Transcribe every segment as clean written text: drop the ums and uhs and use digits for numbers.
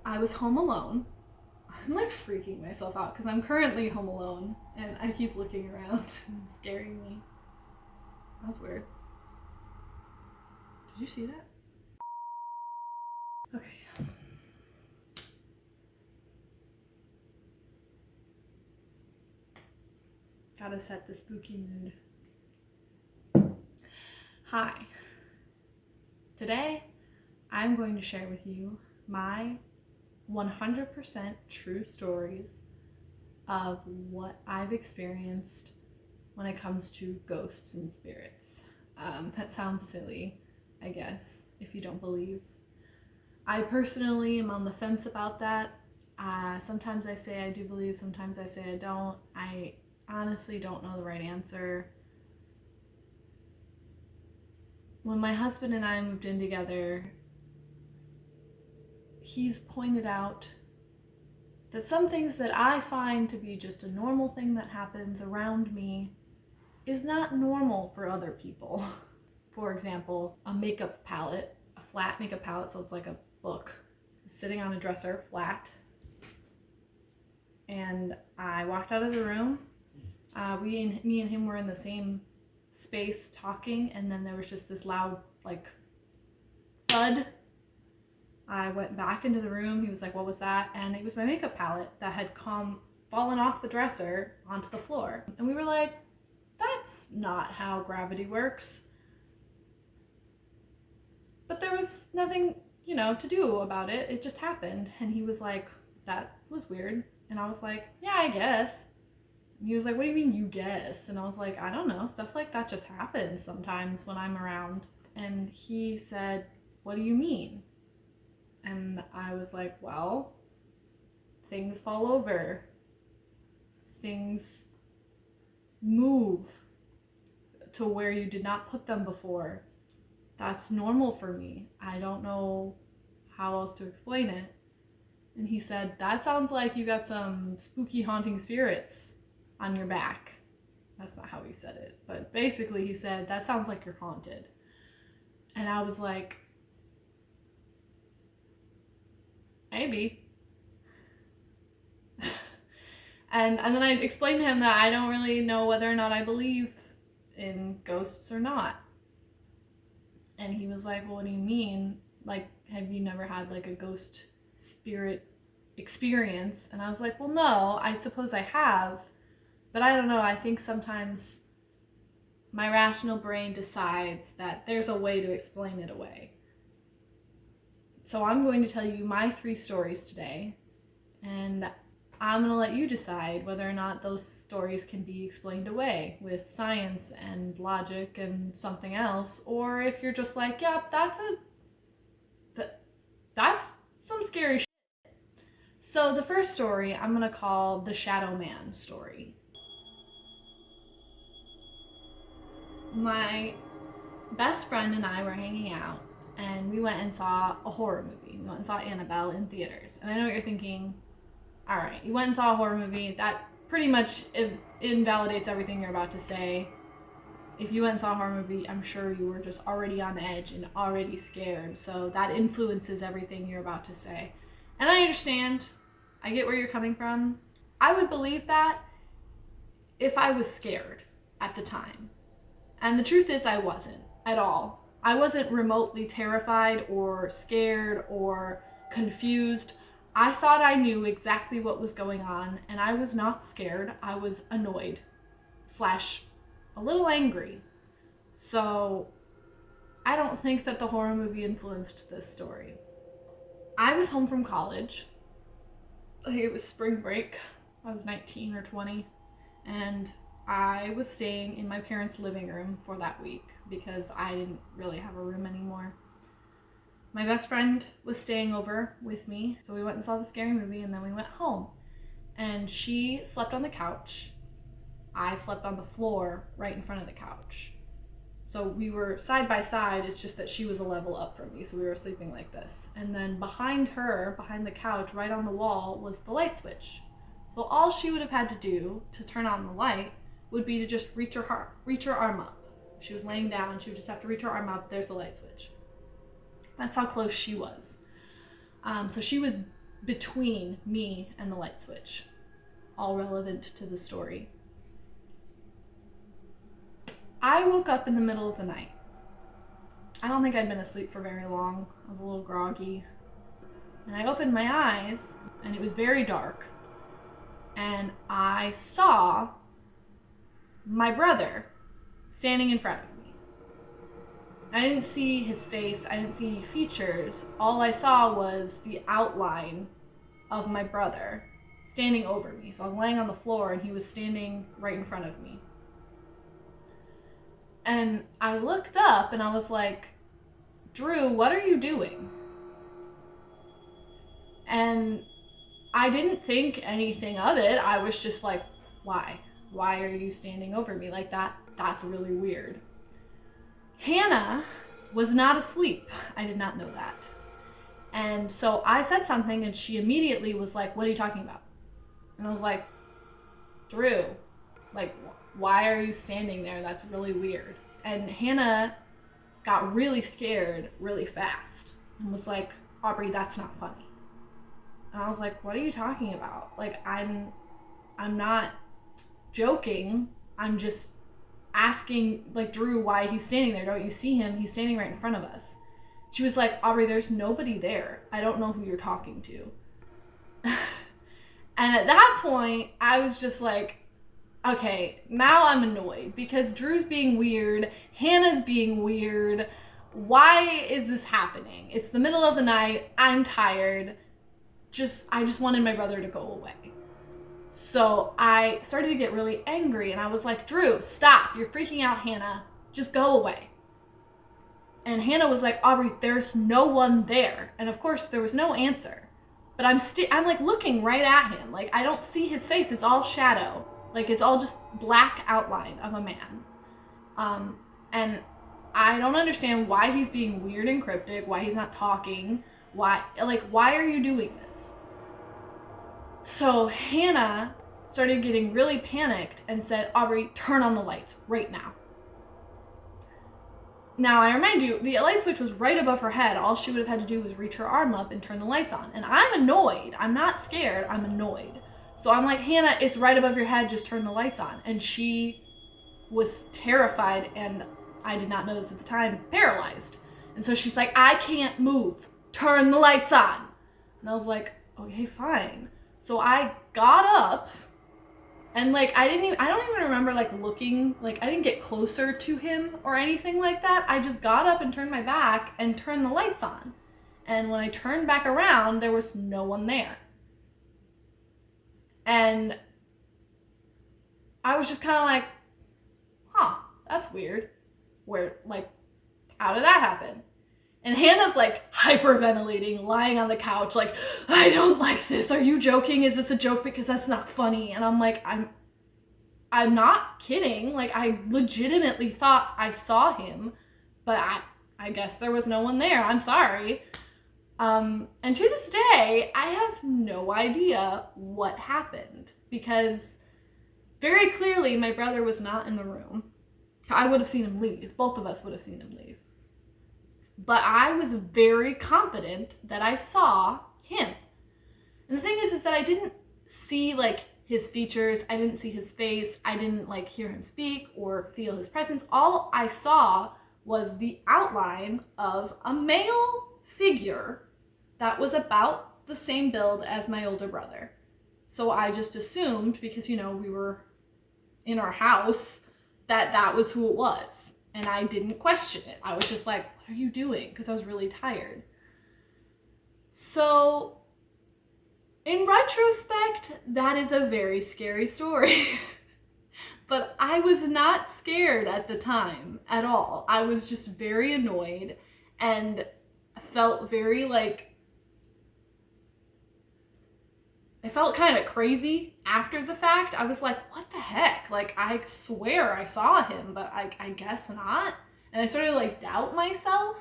I was home alone. I'm like freaking myself out because I'm currently home alone and I keep looking around and scaring me. That was weird. Did you see that? Okay. Gotta set the spooky mood. Hi. Today, I'm going to share with you my 100% true stories of what I've experienced when it comes to ghosts and spirits. That sounds silly, I guess, if you don't believe. I personally am on the fence about that. Sometimes I say I do believe, sometimes I say I don't. I honestly don't know the right answer. When my husband and I moved in together, he's pointed out that some things that I find to be just a normal thing that happens around me is not normal for other people. For example, a makeup palette, a flat makeup palette, so it's like a book, sitting on a dresser, flat. And I walked out of the room. Me and him were in the same space talking, and then there was just this loud, like, thud. I went back into the room. He was like, "What was that?" And it was my makeup palette that had fallen off the dresser onto the floor. And we were like, that's not how gravity works. But there was nothing, to do about it. It just happened. And he was like, "That was weird." And I was like, "Yeah, I guess." And he was like, "What do you mean you guess?" And I was like, "I don't know. Stuff like that just happens sometimes when I'm around." And he said, "What do you mean?" And I was like, "Well, things fall over. Things move to where you did not put them before. That's normal for me. I don't know how else to explain it." And he said, "That sounds like you got some spooky haunting spirits on your back." That's not how he said it, but basically he said, "That sounds like you're haunted." And I was like, maybe. and then I explained to him that I don't really know whether or not I believe in ghosts or not. And he was like, "Well, what do you mean? Like, have you never had like a ghost spirit experience?" And I was like, "Well, no, I suppose I have, but I don't know. I think sometimes my rational brain decides that there's a way to explain it away." So I'm going to tell you my 3 stories today, and I'm going to let you decide whether or not those stories can be explained away with science and logic and something else, or if you're just like, "Yeah, that's some scary shit." So the first story I'm going to call the Shadow Man story. My best friend and I were hanging out, and we went and saw a horror movie. We went and saw Annabelle in theaters. And I know what you're thinking. All right, you went and saw a horror movie. That pretty much invalidates everything you're about to say. If you went and saw a horror movie, I'm sure you were just already on edge and already scared. So that influences everything you're about to say. And I understand. I get where you're coming from. I would believe that if I was scared at the time. And the truth is, I wasn't at all. I wasn't remotely terrified or scared or confused. I thought I knew exactly what was going on, and I was not scared. I was annoyed / a little angry. So I don't think that the horror movie influenced this story. I was home from college. I think it was spring break. I was 19 or 20, and I was staying in my parents' living room for that week because I didn't really have a room anymore. My best friend was staying over with me, so we went and saw the scary movie, and then we went home. And she slept on the couch. I slept on the floor right in front of the couch. So we were side by side, it's just that she was a level up from me, so we were sleeping like this. And then behind her, behind the couch, right on the wall, was the light switch. So all she would have had to do to turn on the light would be to just reach her arm up. If she was laying down, she would just have to reach her arm up, there's the light switch. That's how close she was. So she was between me and the light switch, all relevant to the story. I woke up in the middle of the night. I don't think I'd been asleep for very long. I was a little groggy. And I opened my eyes, and it was very dark. And I saw my brother standing in front of me. I didn't see his face. I didn't see any features. All I saw was the outline of my brother standing over me. So I was laying on the floor, and he was standing right in front of me. And I looked up, and I was like, Drew, what are you doing? And I didn't think anything of it. I was just like, why? Why are you standing over me like that? That's really weird. Hannah was not asleep. I did not know that. And so I said something, and she immediately was like, what are you talking about? And I was like, Drew, like, why are you standing there? That's really weird. And Hannah got really scared really fast and was like, Aubrey, that's not funny. And I was like, what are you talking about? Like, I'm not joking. I'm just asking, like, Drew, why he's standing there. Don't you see him? He's standing right in front of us. She was like, Aubrey, there's nobody there. I don't know who you're talking to. And at that point, I was just like, okay, now I'm annoyed because Drew's being weird. Hannah's being weird. Why is this happening? It's the middle of the night. I'm tired. I just wanted my brother to go away. So I started to get really angry, and I was like, Drew, stop. You're freaking out Hannah. Just go away. And Hannah was like, Aubrey, there's no one there. And of course, there was no answer. But I'm like looking right at him. Like, I don't see his face. It's all shadow. Like, it's all just black outline of a man. And I don't understand why he's being weird and cryptic, why he's not talking. Why are you doing this? So Hannah started getting really panicked and said, Aubrey, turn on the lights right now. Now, I remind you, the light switch was right above her head. All she would have had to do was reach her arm up and turn the lights on. And I'm annoyed. I'm not scared. I'm annoyed. So I'm like, Hannah, it's right above your head. Just turn the lights on. And she was terrified, and I did not know this at the time, paralyzed. And so she's like, I can't move. Turn the lights on. And I was like, okay, fine. So I got up, and like, I don't even remember like looking, like I didn't get closer to him or anything like that. I just got up and turned my back and turned the lights on. And when I turned back around, there was no one there. And I was just kind of like, huh, that's weird. How did that happen? And Hannah's like hyperventilating, lying on the couch, like, I don't like this. Are you joking? Is this a joke? Because that's not funny. And I'm like, I'm not kidding. Like, I legitimately thought I saw him, but I guess there was no one there. I'm sorry. And to this day, I have no idea what happened, because very clearly my brother was not in the room. I would have seen him leave. Both of us would have seen him leave. But I was very confident that I saw him. And the thing is that I didn't see like his features. I didn't see his face. I didn't like hear him speak or feel his presence. All I saw was the outline of a male figure that was about the same build as my older brother. So I just assumed, because, you know, we were in our house, that was who it was. And I didn't question it. I was just like, what are you doing? Because I was really tired. So, in retrospect, that is a very scary story. But I was not scared at the time at all. I was just very annoyed and felt very I felt kind of crazy after the fact. I was like, what the heck? Like, I swear I saw him, but I guess not. And I started to doubt myself.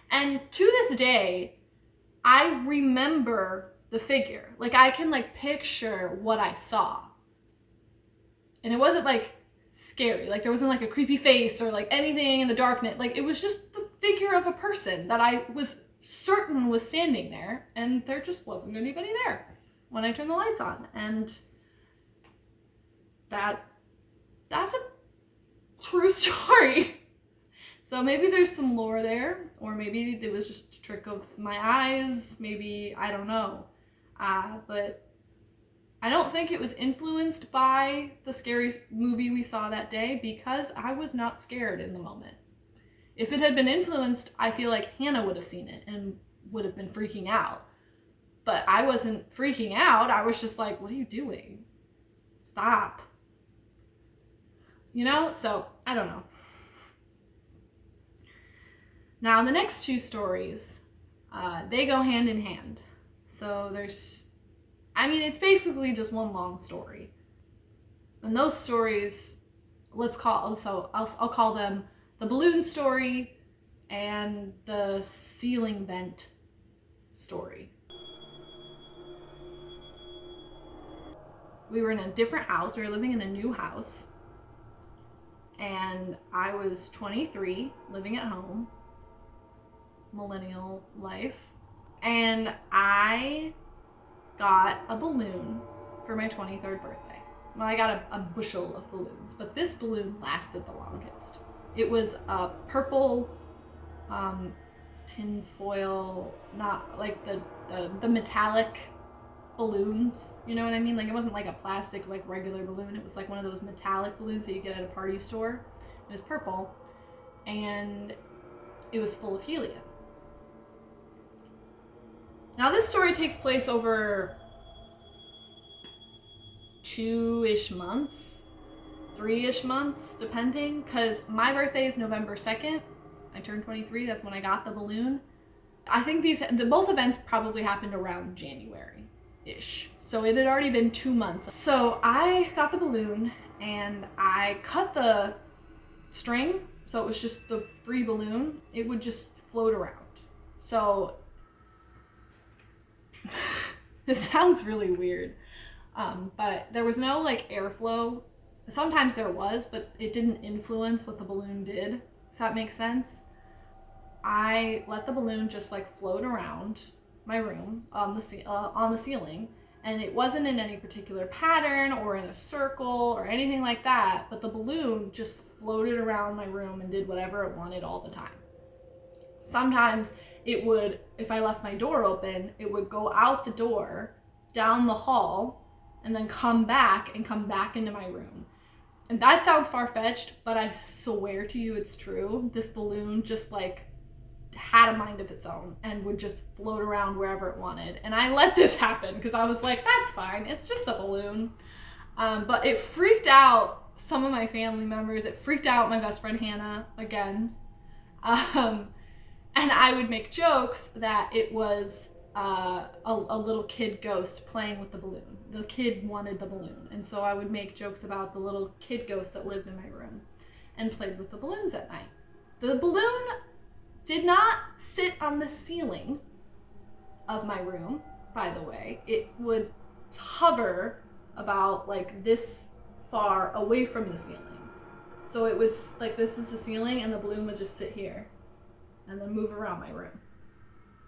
And to this day, I remember the figure. Like, I can picture what I saw. And it wasn't scary. Like, there wasn't a creepy face or anything in the darkness. Like, it was just the figure of a person that I was certain was standing there, and there just wasn't anybody there when I turned the lights on. And that's a true story. So maybe there's some lore there, or maybe it was just a trick of my eyes, maybe, I don't know. But I don't think it was influenced by the scary movie we saw that day, because I was not scared in the moment. If it had been influenced, I feel like Hannah would have seen it and would have been freaking out. But I wasn't freaking out. I was just like, what are you doing? Stop. You know? So, I don't know. Now, the next two stories, they go hand in hand. So it's basically just one long story. And those stories, I'll call them the balloon story and the ceiling vent story. We were in a different house. We were living in a new house. And I was 23, living at home. Millennial life. And I got a balloon for my 23rd birthday. Well, I got a bushel of balloons, but this balloon lasted the longest. It was a purple tin foil, not like the metallic balloons, you know what I mean? Like, it wasn't like a plastic, like, regular balloon. It was like one of those metallic balloons that you get at a party store. It was purple, and it was full of helium. Now, this story takes place over 2-ish months, 3-ish months, depending, because my birthday is November 2nd. I turned 23. That's when I got the balloon. I think both events probably happened around January-ish. So it had already been 2 months. So I got the balloon, and I cut the string, so it was just the free balloon. It would just float around. So this sounds really weird, but there was no like airflow. Sometimes there was, but it didn't influence what the balloon did, if that makes sense. I let the balloon just like float around my room on the ceiling, and it wasn't in any particular pattern or in a circle or anything like that, but the balloon just floated around my room and did whatever it wanted all the time. Sometimes it would, if I left my door open, it would go out the door, down the hall, and then come back into my room. And that sounds far-fetched, but I swear to you it's true. This balloon just like had a mind of its own and would just float around wherever it wanted. And I let this happen because I was like, that's fine, it's just a balloon. But it freaked out some of my family members. It freaked out my best friend Hannah again. And I would make jokes that it was a little kid ghost playing with the balloon. The kid wanted the balloon. And so I would make jokes about the little kid ghost that lived in my room and played with the balloons at night. The balloon did not sit on the ceiling of my room, by the way. It would hover about like this far away from the ceiling. So it was like, this is the ceiling, and the balloon would just sit here and then move around my room.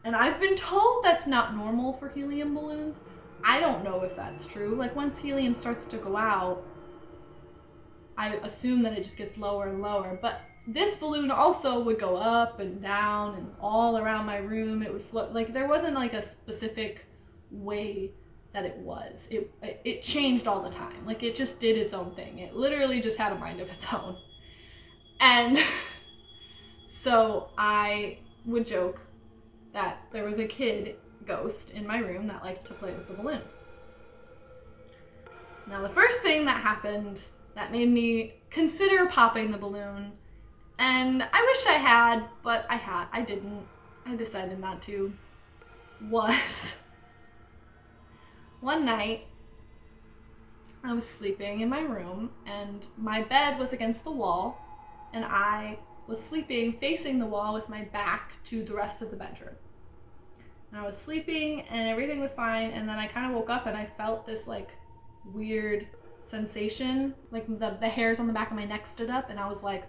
And I've been told that's not normal for helium balloons. I don't know if that's true. Like, once helium starts to go out, I assume that it just gets lower and lower. But this balloon also would go up and down and all around my room. It would float. Like, there wasn't like a specific way that it was. It changed all the time. Like, it just did its own thing. It literally just had a mind of its own. And so I would joke that there was a kid ghost in my room that liked to play with the balloon. Now, the first thing that happened that made me consider popping the balloon, and I wish I had, but I didn't. I decided not to, was one night I was sleeping in my room, and my bed was against the wall, and I was sleeping facing the wall with my back to the rest of the bedroom. And I was sleeping and everything was fine, and then I kind of woke up and I felt this like weird sensation, like the hairs on the back of my neck stood up, and I was like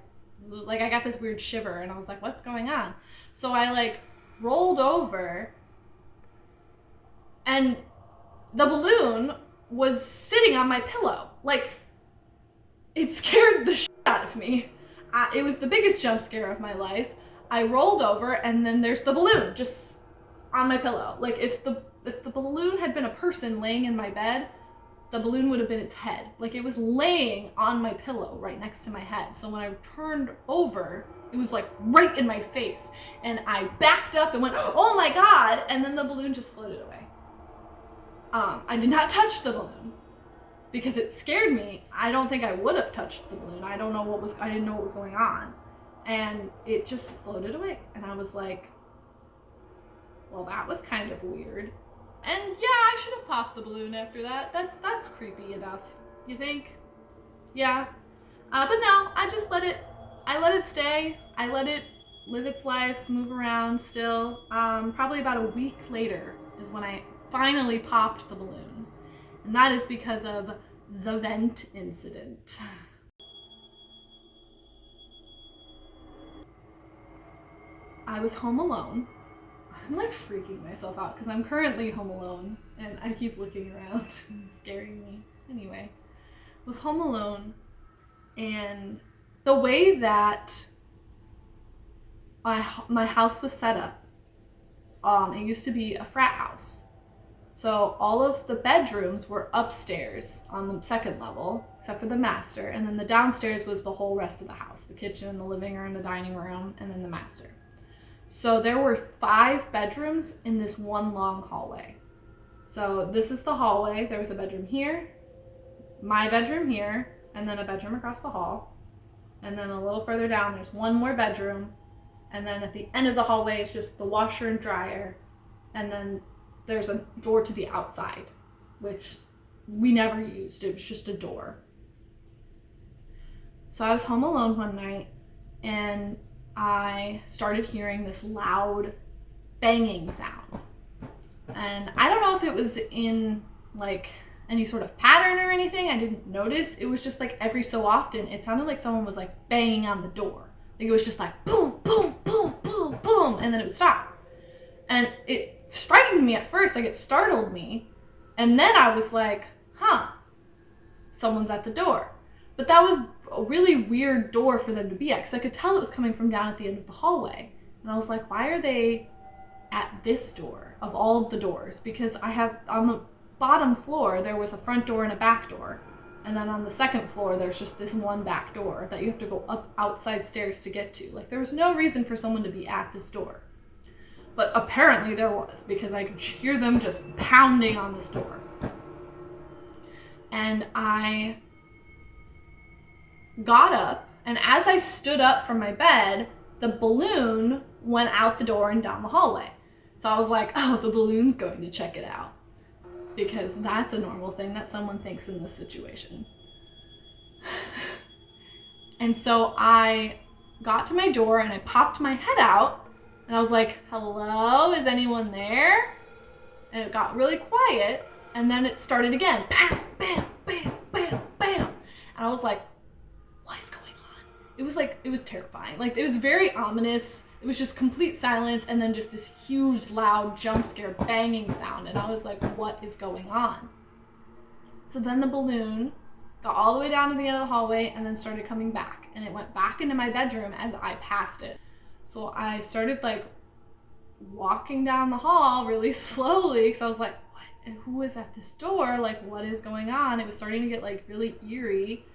I got this weird shiver, and I was like, what's going on? So I like rolled over, and the balloon was sitting on my pillow. Like, it scared the shit out of me. It was the biggest jump scare of my life. I rolled over, and then there's the balloon just on my pillow. Like, if the balloon had been a person laying in my bed, the balloon would have been its head. Like, it was laying on my pillow right next to my head. So when I turned over, it was like right in my face. And I backed up and went, oh my God. And then the balloon just floated away. I did not touch the balloon because it scared me. I don't think I would have touched the balloon. I didn't know what was going on. And it just floated away. And I was like, well, that was kind of weird. And yeah, I should have popped the balloon after that. That's creepy enough, you think? Yeah. But no, I just let it stay. I let it live its life, move around still. Probably about a week later is when I finally popped the balloon. And that is because of the vent incident. I was home alone. I'm like freaking myself out because I'm currently home alone and I keep looking around and scaring me. Anyway, I was home alone, and the way that my house was set up, it used to be a frat house. So all of the bedrooms were upstairs on the second level, except for the master, and then the downstairs was the whole rest of the house, the kitchen, the living room, the dining room, and then the master. So there were 5 bedrooms in this one long hallway. So this is the hallway. There was a bedroom here, my bedroom here, and then a bedroom across the hall. And then a little further down, there's one more bedroom. And then at the end of the hallway, it's just the washer and dryer. And then there's a door to the outside, which we never used. It was just a door. So I was home alone one night, and I started hearing this loud banging sound. And I don't know if it was in like any sort of pattern or anything. I didn't notice. It was just like every so often, it sounded like someone was like banging on the door. Like it was just like boom, boom, boom, boom, boom, and then it would stop. And it frightened me at first, like it startled me. And then I was like, huh, someone's at the door. But that was a really weird door for them to be at, because I could tell it was coming from down at the end of the hallway. And I was like, why are they at this door of all the doors? Because I have, on the bottom floor, there was a front door and a back door. And then on the second floor, there's just this one back door that you have to go up outside stairs to get to. Like, there was no reason for someone to be at this door. But apparently there was, because I could hear them just pounding on this door. And I got up, and as I stood up from my bed, the balloon went out the door and down the hallway. So I was like, oh, the balloon's going to check it out, because that's a normal thing that someone thinks in this situation. And so I got to my door and I popped my head out, and I was like, hello, is anyone there? And it got really quiet, and then it started again. Bam, bam, bam, bam, bam. And I was like, what is going on? It was terrifying. Like, it was very ominous. It was just complete silence, and then just this huge, loud, jump scare banging sound. And I was like, what is going on? So then the balloon got all the way down to the end of the hallway and then started coming back. And it went back into my bedroom as I passed it. So I started, like, walking down the hall really slowly, because I was like, what? Who is at this door? Like, what is going on? It was starting to get, like, really eerie.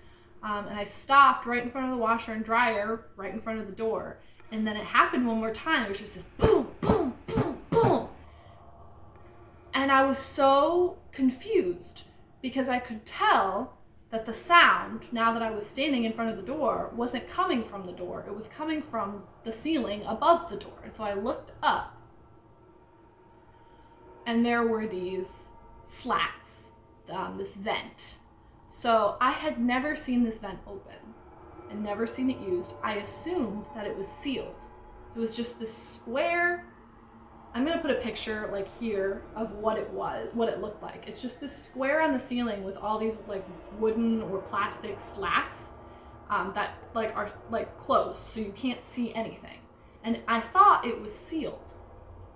And I stopped right in front of the washer and dryer, right in front of the door. And then it happened one more time. It was just this boom, boom, boom, boom. And I was so confused, because I could tell that the sound, now that I was standing in front of the door, wasn't coming from the door. It was coming from the ceiling above the door. And so I looked up, and there were these slats, this vent. So I had never seen this vent open and never seen it used. I assumed that it was sealed. So it was just this square. I'm gonna put a picture like here of what it was, what it looked like. It's just this square on the ceiling with all these like wooden or plastic slats that like are like closed, so you can't see anything. And I thought it was sealed.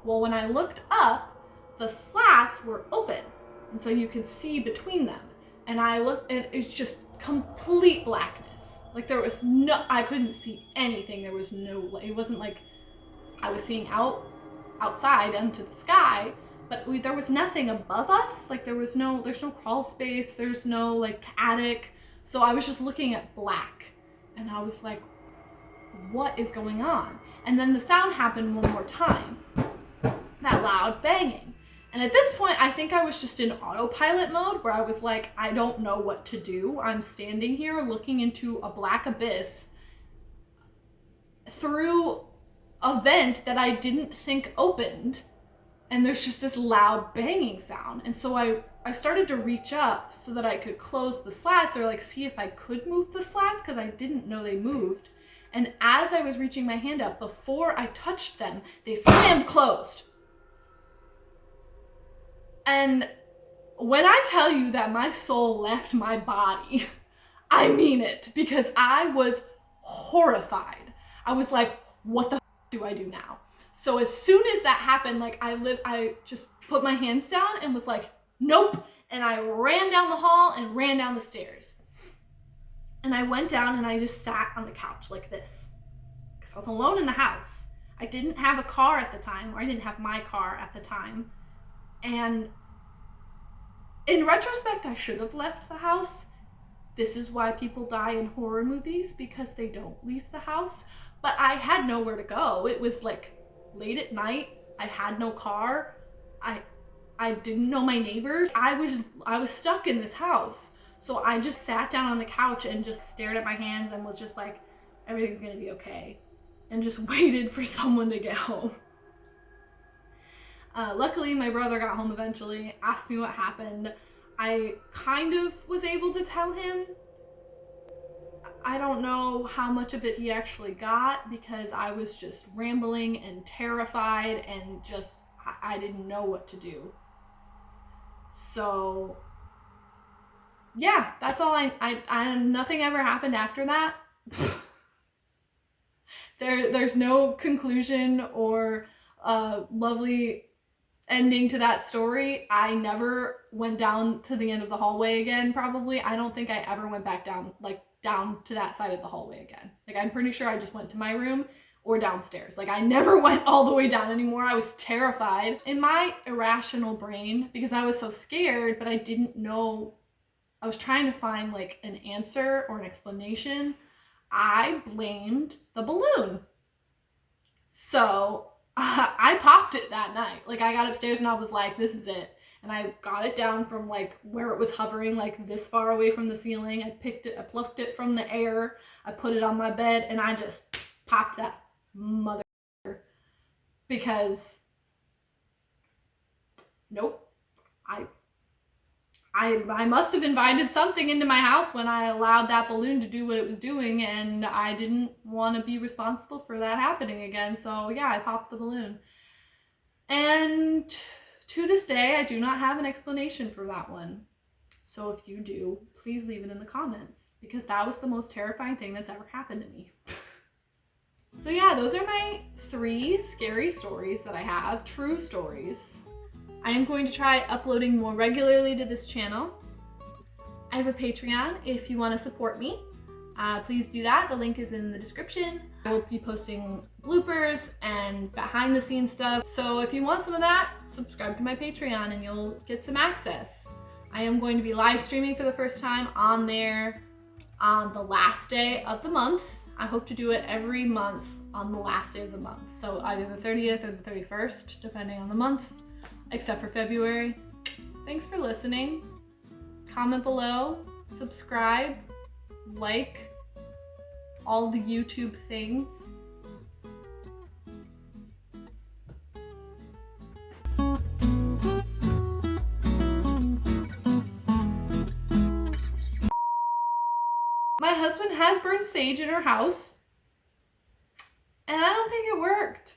Well, when I looked up, the slats were open, and so you could see between them. And I looked, and it's just complete blackness. Like there was I couldn't see anything. There was no, it wasn't like I was seeing outside into the sky, but there was nothing above us. Like there's no crawl space. There's no like attic. So I was just looking at black, and I was like, what is going on? And then the sound happened one more time, that loud banging. And at this point, I think I was just in autopilot mode where I was like, I don't know what to do. I'm standing here looking into a black abyss through a vent that I didn't think opened. And there's just this loud banging sound. And so I started to reach up so that I could close the slats or like see if I could move the slats because I didn't know they moved. And as I was reaching my hand up, before I touched them, they slammed closed. And when I tell you that my soul left my body, I mean it, because I was horrified. I was like, what the do I do now? So as soon as that happened, like I just put my hands down and was like, nope. And I ran down the hall and ran down the stairs. And I went down and I just sat on the couch like this, because I was alone in the house. I didn't have a car at the time, or I didn't have my car at the time. And in retrospect, I should have left the house. This is why people die in horror movies, because they don't leave the house. But I had nowhere to go. It was like late at night. I had no car. I didn't know my neighbors. I was stuck in this house. So I just sat down on the couch and just stared at my hands and was just like, everything's gonna be okay. And just waited for someone to get home. Luckily, my brother got home eventually, asked me what happened. I kind of was able to tell him. I don't know how much of it he actually got, because I was just rambling and terrified and just, I didn't know what to do. So yeah, that's all. I nothing ever happened after that. There's no conclusion or lovely ending to that story. I never went down to the end of the hallway again, probably. I don't think I ever went back down to that side of the hallway again. Like, I'm pretty sure I just went to my room or downstairs. Like, I never went all the way down anymore. I was terrified. In my irrational brain, because I was so scared, but I didn't know, I was trying to find like an answer or an explanation, I blamed the balloon. So I popped it that night. Like, I got upstairs and I was like, this is it. And I got it down from like where it was hovering, like this far away from the ceiling. I plucked it from the air. I put it on my bed and I just popped that mother, because nope. I must have invited something into my house when I allowed that balloon to do what it was doing, and I didn't want to be responsible for that happening again. So yeah, I popped the balloon. And to this day, I do not have an explanation for that one. So if you do, please leave it in the comments, because that was the most terrifying thing that's ever happened to me. So yeah, those are my 3 scary stories that I have, true stories. I am going to try uploading more regularly to this channel. I have a Patreon if you want to support me. Please do that. The link is in the description. I will be posting bloopers and behind the scenes stuff. So if you want some of that, subscribe to my Patreon and you'll get some access. I am going to be live streaming for the first time on there on the last day of the month. I hope to do it every month on the last day of the month. So either the 30th or the 31st, depending on the month, except for February. Thanks for listening. Comment below, subscribe, like, all the YouTube things. My husband has burned sage in our house, and I don't think it worked.